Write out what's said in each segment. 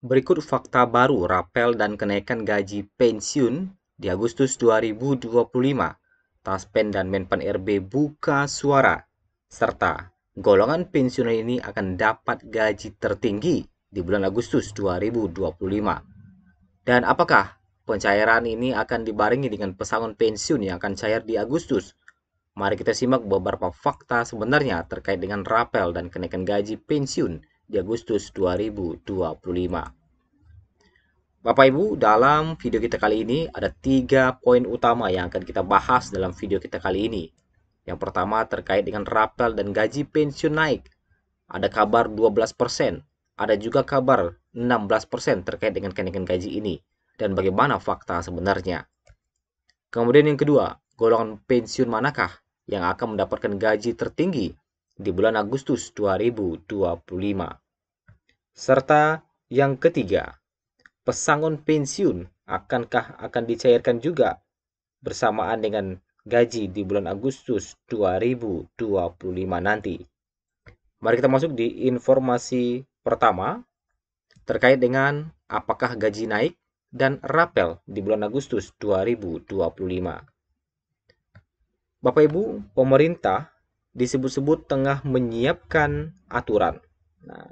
Berikut fakta baru rapel dan kenaikan gaji pensiun di Agustus 2025. Taspen dan Menpan RB buka suara, serta golongan pensiunan ini akan dapat gaji tertinggi di bulan Agustus 2025. Dan apakah pencairan ini akan dibarengi dengan pesangon pensiun yang akan cair di Agustus? Mari kita simak beberapa fakta sebenarnya terkait dengan rapel dan kenaikan gaji pensiun di Agustus 2025. Bapak Ibu, dalam video kita kali ini ada 3 poin utama yang akan kita bahas dalam video kita kali ini. Yang pertama terkait dengan rapel dan gaji pensiun naik. Ada kabar 12%, ada juga kabar 16% terkait dengan kenaikan gaji ini. Dan bagaimana fakta sebenarnya. Kemudian yang kedua, golongan pensiun manakah yang akan mendapatkan gaji tertinggi di bulan Agustus 2025. Serta yang ketiga, pesangon pensiun akankah akan dicairkan juga bersamaan dengan gaji di bulan Agustus 2025 nanti. Mari kita masuk di informasi pertama terkait dengan apakah gaji naik dan rapel di bulan Agustus 2025. Bapak Ibu, pemerintah disebut-sebut tengah menyiapkan aturan. Nah,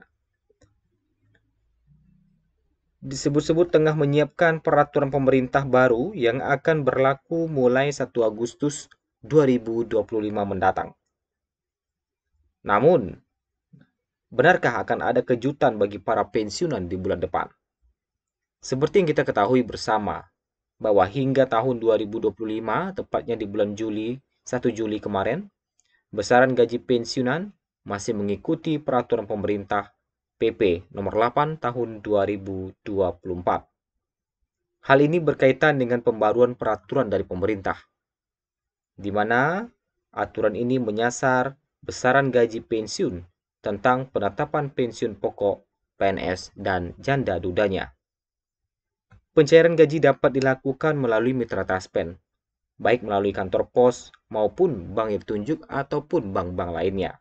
disebut-sebut tengah menyiapkan peraturan pemerintah baru yang akan berlaku mulai 1 Agustus 2025 mendatang. Namun, benarkah akan ada kejutan bagi para pensiunan di bulan depan? Seperti yang kita ketahui bersama, bahwa hingga tahun 2025, tepatnya di bulan 1 Juli kemarin, besaran gaji pensiunan masih mengikuti peraturan pemerintah PP nomor 8 tahun 2024. Hal ini berkaitan dengan pembaruan peraturan dari pemerintah, di mana aturan ini menyasar besaran gaji pensiun tentang penetapan pensiun pokok PNS dan janda dudanya. Pencairan gaji dapat dilakukan melalui mitra taspen, baik melalui kantor pos maupun bank yang ditunjuk ataupun bank-bank lainnya.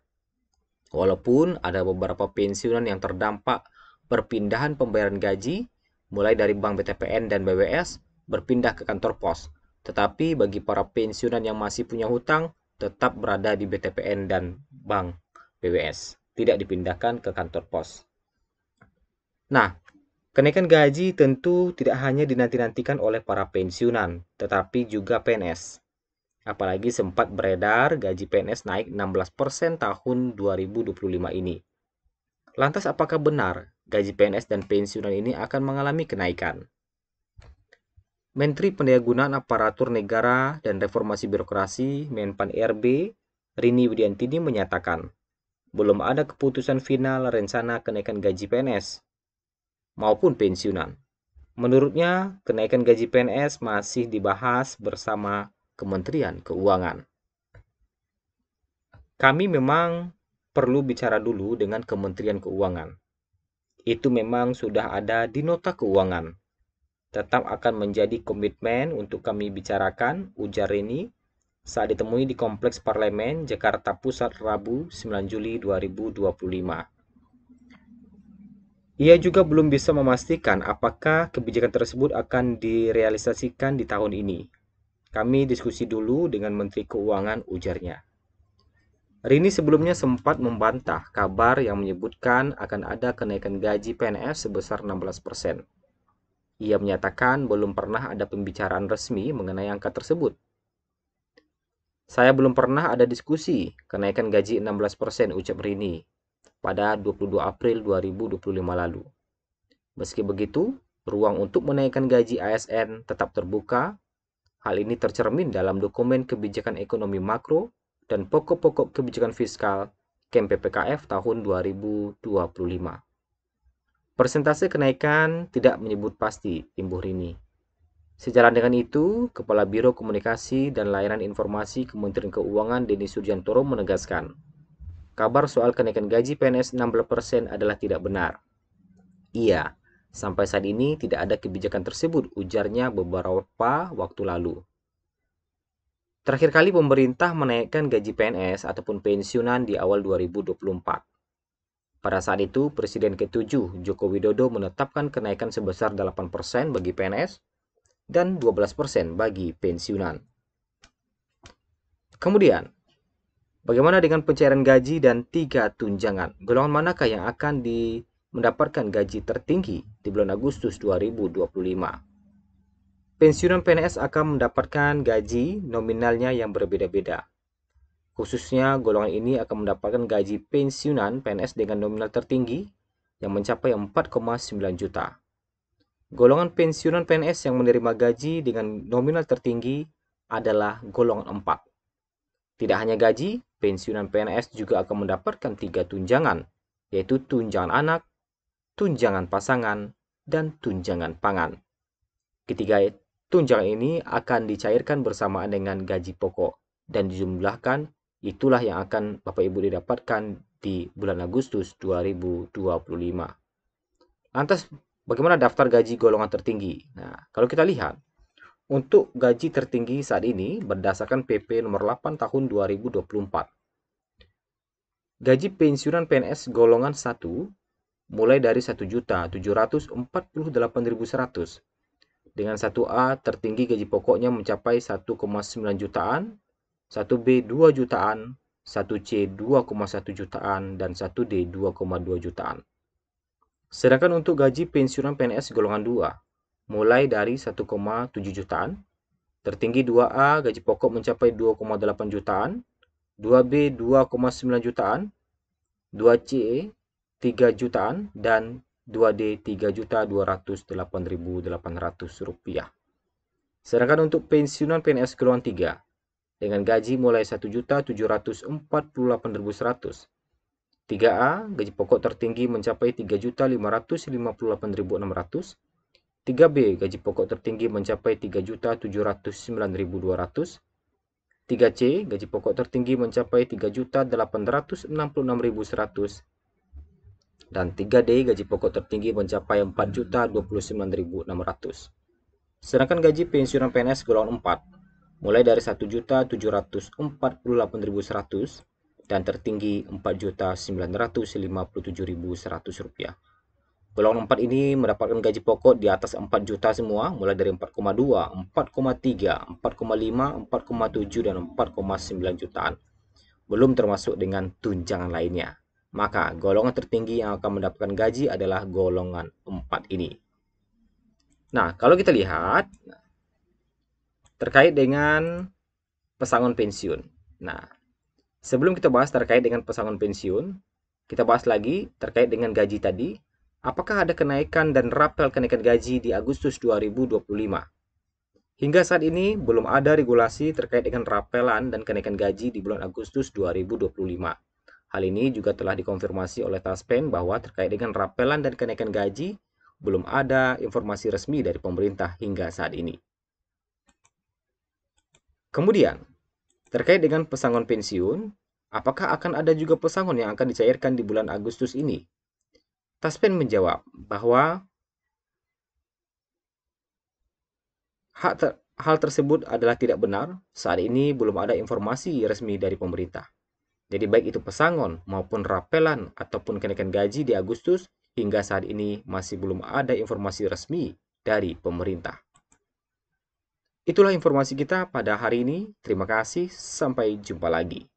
Walaupun ada beberapa pensiunan yang terdampak perpindahan pembayaran gaji, mulai dari Bank BTPN dan BWS berpindah ke kantor pos. Tetapi bagi para pensiunan yang masih punya hutang, tetap berada di BTPN dan Bank BWS, tidak dipindahkan ke kantor pos. Nah, kenaikan gaji tentu tidak hanya dinanti-nantikan oleh para pensiunan, tetapi juga PNS. Apalagi sempat beredar gaji PNS naik 16% tahun 2025 ini. Lantas apakah benar gaji PNS dan pensiunan ini akan mengalami kenaikan? Menteri Pendayagunaan Aparatur Negara dan Reformasi Birokrasi Menpan RB Rini Widiantini menyatakan, belum ada keputusan final rencana kenaikan gaji PNS maupun pensiunan. Menurutnya, kenaikan gaji PNS masih dibahas bersama Kementerian Keuangan. Kami memang perlu bicara dulu dengan Kementerian Keuangan. Itu memang sudah ada di nota keuangan. Tetap akan menjadi komitmen untuk kami bicarakan, ujar Rini saat ditemui di Kompleks Parlemen Jakarta Pusat Rabu 9 Juli 2025. Ia juga belum bisa memastikan apakah kebijakan tersebut akan direalisasikan di tahun ini. Kami diskusi dulu dengan Menteri Keuangan, ujarnya. Rini sebelumnya sempat membantah kabar yang menyebutkan akan ada kenaikan gaji PNS sebesar 16%. Ia menyatakan belum pernah ada pembicaraan resmi mengenai angka tersebut. Saya belum pernah ada diskusi kenaikan gaji 16%, ucap Rini pada 22 April 2025 lalu. Meski begitu, ruang untuk menaikkan gaji ASN tetap terbuka. Hal ini tercermin dalam dokumen kebijakan ekonomi makro dan pokok-pokok kebijakan fiskal KMPPKF tahun 2025. Persentase kenaikan tidak menyebut pasti, imbuh Rini. Sejalan dengan itu, Kepala Biro Komunikasi dan Layanan Informasi Kementerian Keuangan Denny Surjantoro menegaskan, kabar soal kenaikan gaji PNS 16% adalah tidak benar. Iya, sampai saat ini tidak ada kebijakan tersebut, ujarnya beberapa waktu lalu. Terakhir kali pemerintah menaikkan gaji PNS ataupun pensiunan di awal 2024. Pada saat itu, Presiden ke-7 Joko Widodo menetapkan kenaikan sebesar 8% bagi PNS dan 12% bagi pensiunan. Kemudian, bagaimana dengan pencairan gaji dan 3 tunjangan? Golongan manakah yang akan mendapatkan gaji tertinggi di bulan Agustus 2025? Pensiunan PNS akan mendapatkan gaji nominalnya yang berbeda-beda. Khususnya, golongan ini akan mendapatkan gaji pensiunan PNS dengan nominal tertinggi yang mencapai 4,9 juta. Golongan pensiunan PNS yang menerima gaji dengan nominal tertinggi adalah golongan 4. Tidak hanya gaji, pensiunan PNS juga akan mendapatkan 3 tunjangan, yaitu tunjangan anak, tunjangan pasangan, dan tunjangan pangan. Ketiga tunjangan ini akan dicairkan bersamaan dengan gaji pokok dan dijumlahkan. Itulah yang akan Bapak Ibu didapatkan di bulan Agustus 2025. Lantas, bagaimana daftar gaji golongan tertinggi? Nah, kalau kita lihat, untuk gaji tertinggi saat ini berdasarkan PP nomor 8 tahun 2024. Gaji pensiunan PNS golongan 1 mulai dari 1.748.100 dengan 1A tertinggi gaji pokoknya mencapai 1,9 jutaan, 1B 2 jutaan, 1C 2,1 jutaan, dan 1D 2,2 jutaan. Sedangkan untuk gaji pensiunan PNS golongan 2, mulai dari 1,7 jutaan, tertinggi 2A gaji pokok mencapai 2,8 jutaan, 2B 2,9 jutaan, 2C 3 jutaan, dan 2D 3.208.800 rupiah. Sedangkan untuk pensiunan PNS golongan 3, dengan gaji mulai 1.748.100. 3A, gaji pokok tertinggi mencapai 3.558.600. 3B, gaji pokok tertinggi mencapai 3.709.200. 3C, gaji pokok tertinggi mencapai 3.866.100. Dan 3D, gaji pokok tertinggi mencapai 4.029.600. Sedangkan gaji pensiunan PNS golongan 4 mulai dari 1.748.100 dan tertinggi 4.957.100 rupiah. Golongan 4 ini mendapatkan gaji pokok di atas 4 juta semua, mulai dari 4,2, 4,3, 4,5, 4,7, dan 4,9 jutaan. Belum termasuk dengan tunjangan lainnya. Maka golongan tertinggi yang akan mendapatkan gaji adalah golongan 4 ini. Nah, kalau kita lihat terkait dengan pesangon pensiun. Nah, sebelum kita bahas terkait dengan pesangon pensiun, kita bahas lagi terkait dengan gaji tadi. Apakah ada kenaikan dan rapel kenaikan gaji di Agustus 2025? Hingga saat ini belum ada regulasi terkait dengan rapelan dan kenaikan gaji di bulan Agustus 2025. Hal ini juga telah dikonfirmasi oleh Taspen bahwa terkait dengan rapelan dan kenaikan gaji belum ada informasi resmi dari pemerintah hingga saat ini. Kemudian, terkait dengan pesangon pensiun, apakah akan ada juga pesangon yang akan dicairkan di bulan Agustus ini? Taspen menjawab bahwa hal tersebut adalah tidak benar. Saat ini belum ada informasi resmi dari pemerintah. Jadi baik itu pesangon maupun rapelan ataupun kenaikan gaji di Agustus, hingga saat ini masih belum ada informasi resmi dari pemerintah. Itulah informasi kita pada hari ini. Terima kasih, sampai jumpa lagi.